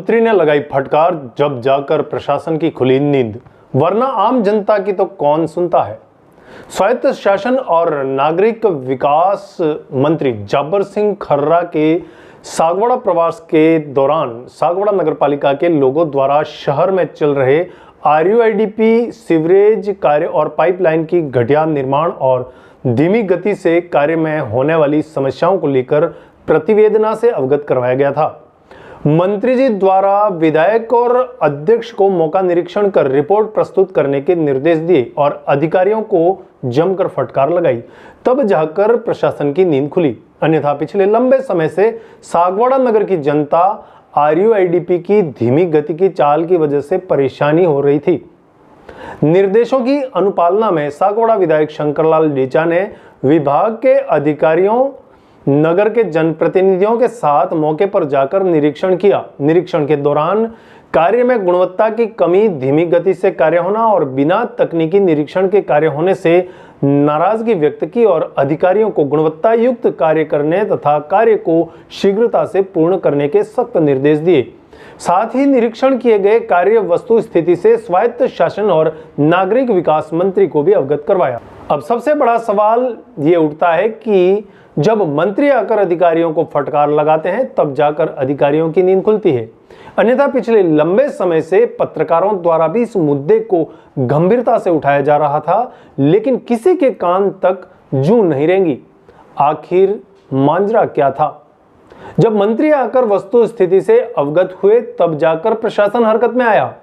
मंत्री ने लगाई फटकार, जब जाकर प्रशासन की खुली नींद, वरना आम जनता की तो कौन सुनता है। स्वायत्त शासन और नागरिक विकास मंत्री जाबर सिंह खर्रा के सागवाड़ा प्रवास के दौरान सागवाड़ा नगरपालिका के लोगों द्वारा शहर में चल रहे RUIDP सीवरेज कार्य और पाइपलाइन की घटिया निर्माण और धीमी गति से कार्य में होने वाली समस्याओं को लेकर प्रतिवेदना से अवगत करवाया गया था। मंत्री जी द्वारा विधायक और अध्यक्ष को मौका निरीक्षण कर रिपोर्ट प्रस्तुत करने के निर्देश दिए और अधिकारियों को जमकर फटकार लगाई, तब जाकर प्रशासन की नींद खुली। अन्यथा पिछले लंबे समय से सागवाड़ा नगर की जनता RUIDP की धीमी गति की चाल की वजह से परेशानी हो रही थी। निर्देशों की अनुपालना में सागवाड़ा विधायक शंकरलाल डेचा ने विभाग के अधिकारियों, नगर के जनप्रतिनिधियों के साथ मौके पर जाकर निरीक्षण किया। निरीक्षण के दौरान कार्य में गुणवत्ता की कमी, धीमी गति से कार्य होना और बिना तकनीकी निरीक्षण के कार्य होने से नाराजगी व्यक्त की और अधिकारियों को गुणवत्ता युक्त कार्य करने तथा कार्य को शीघ्रता से पूर्ण करने के सख्त निर्देश दिए। साथ ही निरीक्षण किए गए कार्य वस्तु स्थिति से स्वायत्त शासन और नागरिक विकास मंत्री को भी अवगत करवाया। अब सबसे बड़ा सवाल ये उठता है कि जब मंत्री आकर अधिकारियों को फटकार लगाते हैं, तब जाकर अधिकारियों की नींद खुलती है। अन्यथा पिछले लंबे समय से पत्रकारों द्वारा भी इस मुद्दे को गंभीरता से उठाया जा रहा था, लेकिन किसी के कान तक जूं नहीं रेंगी। आखिर मांजरा क्या था? जब मंत्री आकर वस्तु स्थिति से अवगत हुए, तब जाकर प्रशासन हरकत में आया।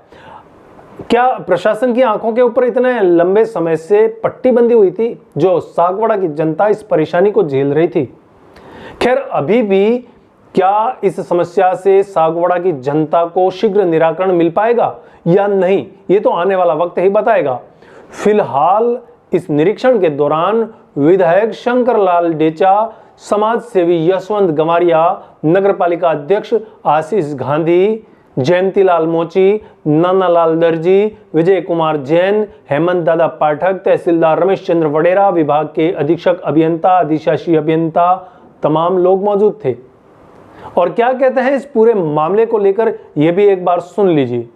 क्या प्रशासन की आंखों के ऊपर इतने लंबे समय से पट्टी बंधी हुई थी जो सागवाड़ा की जनता इस परेशानी को झेल रही थी? खैर, अभी भी क्या इस समस्या से सागवाड़ा की जनता को शीघ्र निराकरण मिल पाएगा या नहीं, ये तो आने वाला वक्त ही बताएगा। फिलहाल इस निरीक्षण के दौरान विधायक शंकरलाल डेचा, समाज सेवी यशवंत गमारिया, नगरपालिका अध्यक्ष आशीष गांधी, जयंतीलाल मोची, नानालाल दर्जी, विजय कुमार जैन, हेमंत दादा पाठक, तहसीलदार रमेश चंद्र वडेरा, विभाग के अधीक्षक अभियंता, अधिशासी अभियंता, तमाम लोग मौजूद थे। और क्या कहते हैं इस पूरे मामले को लेकर, यह भी एक बार सुन लीजिए।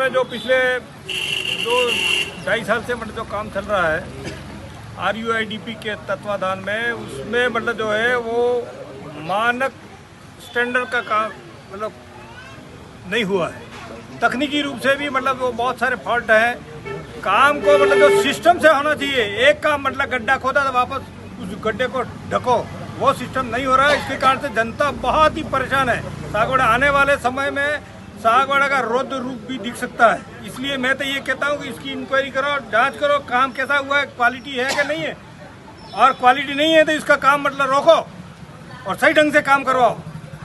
जो पिछले 2-2.5 साल से मतलब जो काम चल रहा है RUIDP के तत्वाधान में, उसमें मतलब जो है वो मानक स्टैंडर्ड का काम मतलब नहीं हुआ है। तकनीकी रूप से भी मतलब वो बहुत सारे फॉल्ट हैं। काम को मतलब जो सिस्टम से होना चाहिए, एक काम मतलब गड्ढा खोदा तो वापस उस गड्ढे को ढको, वो सिस्टम नहीं हो रहा है। इसके कारण से जनता बहुत ही परेशान है। सागवाड़ा आने वाले समय में सागवाड़ा का रौद्र रूप भी दिख सकता है। इसलिए मैं तो ये कहता हूँ कि इसकी इंक्वायरी करो, जांच करो, काम कैसा हुआ है, क्वालिटी है कि नहीं है, और क्वालिटी नहीं है तो इसका काम मतलब रोको और सही ढंग से काम करवाओ,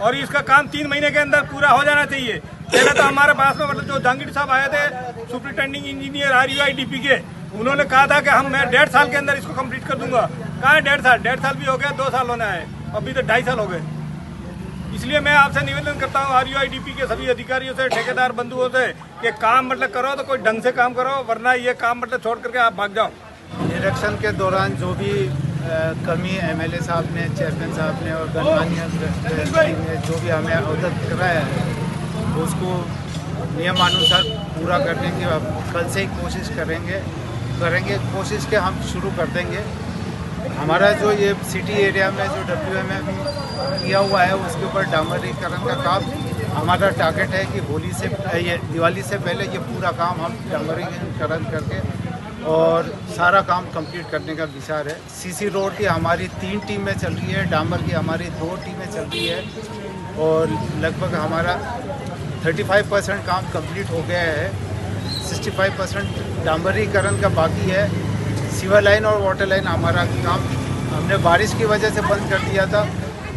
और इसका काम 3 महीने के अंदर पूरा हो जाना चाहिए। पहले तो हमारे पास में मतलब जो जहांगीर साहब आए थे, सुपरिटेंडिंग इंजीनियर RUIDP के, उन्होंने कहा था कि मैं 1.5 साल के अंदर इसको कंप्लीट कर दूंगा। कहाँ है 1.5 साल भी हो गया, 2 साल होने आए, अभी तो 2.5 साल हो गए। इसलिए मैं आपसे निवेदन करता हूँ RUIDP के सभी अधिकारियों से, ठेकेदार बंधुओं से, कि काम मतलब करो तो कोई ढंग से काम करो, वरना ये काम मतलब छोड़ करके आप भाग जाओ। निरीक्षण के दौरान जो भी कमी MLA साहब ने, चेयरमैन साहब ने और गणमान्य ने जो भी हमें अवगत कराया है, उसको नियमानुसार पूरा करने की कल से ही कोशिश करेंगे। कोशिश के हम शुरू कर देंगे। हमारा जो ये सिटी एरिया में जो WMM किया हुआ है, उसके ऊपर डामरीकरण का काम हमारा टारगेट है कि होली से ये दिवाली से पहले ये पूरा काम हम डामरीकरण करके और सारा काम कंप्लीट करने का विचार है। CC रोड की हमारी 3 टीमें चल रही है, डामर की हमारी 2 टीमें चल रही है और लगभग हमारा 35% काम कंप्लीट हो गया है। 65% डामरीकरण का बाकी है। सीवर लाइन और वाटर लाइन हमारा काम हमने बारिश की वजह से बंद कर दिया था।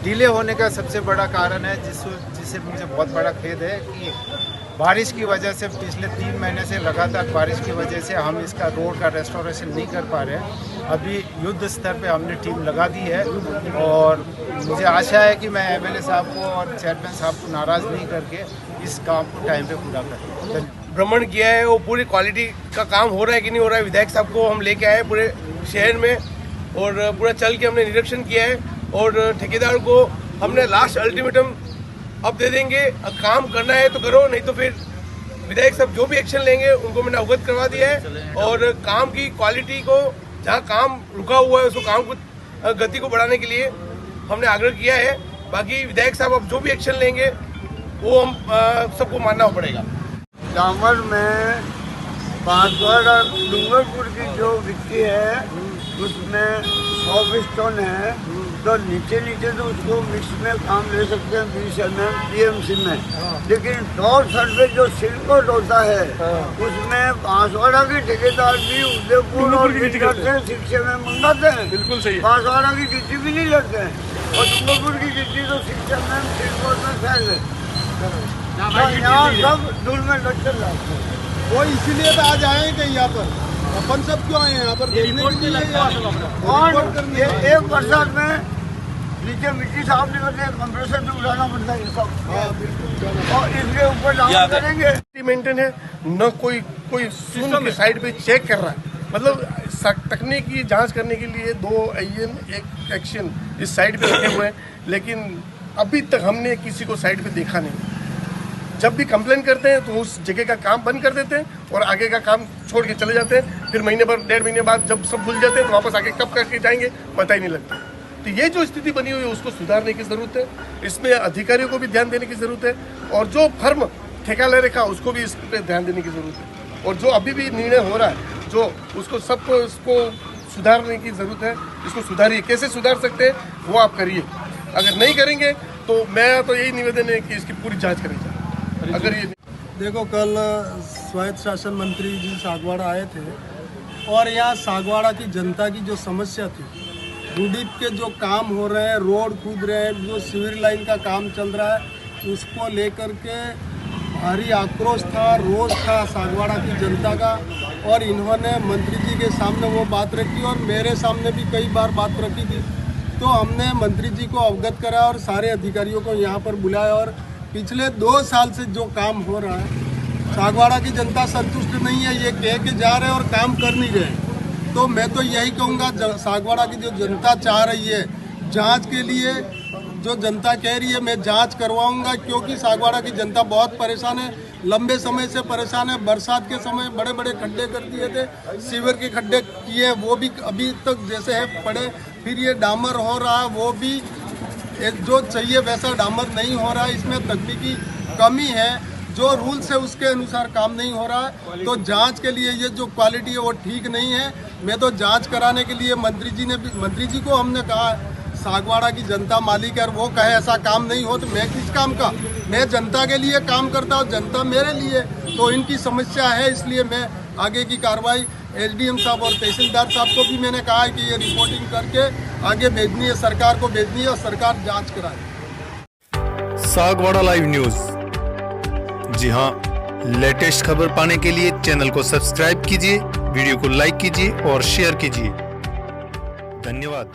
डिले होने का सबसे बड़ा कारण है, जिससे मुझे बहुत बड़ा खेद है कि बारिश की वजह से पिछले 3 महीने से लगातार बारिश की वजह से हम इसका रोड का रेस्टोरेशन नहीं कर पा रहे हैं। अभी युद्ध स्तर पे हमने टीम लगा दी है और मुझे आशा है कि मैं MLA साहब को और चेयरमैन साहब को नाराज़ नहीं करके इस काम को टाइम पे पूरा करें। भ्रमण किया है, वो पूरी क्वालिटी का काम हो रहा है कि नहीं हो रहा है, विधायक साहब को हम लेके आए पूरे शहर में और पूरा चल के हमने निरीक्षण किया है और ठेकेदार को हमने लास्ट अल्टीमेटम अब दे देंगे, काम करना है तो करो, नहीं तो फिर विधायक साहब जो भी एक्शन लेंगे उनको मैंने अवगत करवा दिया है। और काम की क्वालिटी को, जहाँ काम रुका हुआ है उसको काम को गति को बढ़ाने के लिए हमने आग्रह किया है। बाकी विधायक साहब अब जो भी एक्शन लेंगे वो हम सबको मानना पड़ेगा। डामर में बांसवाड़ा डूंगरपुर की जो गिट्टी है उसमें 100 टन है, तो नीचे तो उसको मिक्स में काम ले सकते हैं 20 mm TMC में। लेकिन टॉप सर्वे जो सिलकोट होता है उसमें बांसवाड़ा के ठेकेदार भी उदयपुर और बिजनौर से 6 mm मंगाते हैं। बिल्कुल सही। बांसवाड़ा की गिट्टी भी नहीं लेते हैं और डूंगरपुर की गिट्टी तो 6 mm सिलकोट में फैल है। यहाँ सब धूल में लग चल रहा है। वो इसीलिए तो आज आए हैं कहीं यहाँ पर, अपन सब क्यों आए हैं यहाँ पर देखने के लिए? और ये एक बरसात में नीचे मिट्टी साफ नहीं करते, कंप्रेसर भी उठाना पड़ता है सब, और इसके ऊपर डाउन करेंगे। मेंटेन है न, कोई सुन के साइड पे चेक कर रहा है। मतलब तकनीकी जांच करने के लिए 2 AN 1 एक्शन इस साइड पे रखे हुए हैं, लेकिन अभी तक हमने किसी को साइड पे देखा नहीं। जब भी कंप्लेन करते हैं तो उस जगह का काम बंद कर देते हैं और आगे का काम छोड़ के चले जाते हैं। फिर महीने भर 1.5 महीने बाद जब सब भूल जाते हैं तो वापस आके कब करके जाएंगे पता ही नहीं लगता। तो ये जो स्थिति बनी हुई है उसको सुधारने की ज़रूरत है। इसमें अधिकारियों को भी ध्यान देने की ज़रूरत है और जो फर्म ठेका ले रखा उसको भी इस पर ध्यान देने की ज़रूरत है। और जो अभी भी निर्णय हो रहा है जो उसको सबको इसको सुधारने की ज़रूरत है। इसको सुधारिए, कैसे सुधार सकते हैं वो आप करिए। अगर नहीं करेंगे तो मैं तो यही निवेदन है कि इसकी पूरी जाँच करी जाए। अगर ये देखो, कल स्वायत्त शासन मंत्री जी सागवाड़ा आए थे और यहाँ सागवाड़ा की जनता की जो समस्या थी, रूडीप के जो काम हो रहे हैं, रोड कूद रहे हैं, जो सीवर लाइन का काम चल रहा है, उसको लेकर के भारी आक्रोश था, रोष था सागवाड़ा की जनता का। और इन्होंने मंत्री जी के सामने वो बात रखी और मेरे सामने भी कई बार बात रखी थी। तो हमने मंत्री जी को अवगत करा और सारे अधिकारियों को यहाँ पर बुलाया और पिछले 2 साल से जो काम हो रहा है, सागवाड़ा की जनता संतुष्ट नहीं है, ये कह के जा रहे हैं और काम कर नहीं रहे। तो मैं तो यही कहूँगा, सागवाड़ा की जो जनता चाह रही है जांच के लिए, जो जनता कह रही है मैं जांच करवाऊंगा, क्योंकि सागवाड़ा की जनता बहुत परेशान है, लंबे समय से परेशान है। बरसात के समय बड़े बड़े खड्डे कर दिए थे, सीवर के खड्डे किए वो भी अभी तक जैसे है पड़े। फिर ये डामर हो रहा है वो भी जो चाहिए वैसा डामर नहीं हो रहा है, इसमें तकनीकी कमी है, जो रूल्स है उसके अनुसार काम नहीं हो रहा है। तो जांच के लिए ये जो क्वालिटी है वो ठीक नहीं है। मैं तो जांच कराने के लिए मंत्री जी को हमने कहा, सागवाड़ा की जनता मालिक है और वो कहे ऐसा काम नहीं हो तो मैं किस काम का, मैं जनता के लिए काम करता हूँ, जनता मेरे लिए। तो इनकी समस्या है, इसलिए मैं आगे की कार्रवाई SDM साहब और तहसीलदार साहब को भी मैंने कहा है कि ये रिपोर्टिंग करके आगे भेजनी है, सरकार को भेजनी है और सरकार जांच कराए। सागवाड़ा लाइव न्यूज, जी हाँ, लेटेस्ट खबर पाने के लिए चैनल को सब्सक्राइब कीजिए, वीडियो को लाइक कीजिए और शेयर कीजिए। धन्यवाद।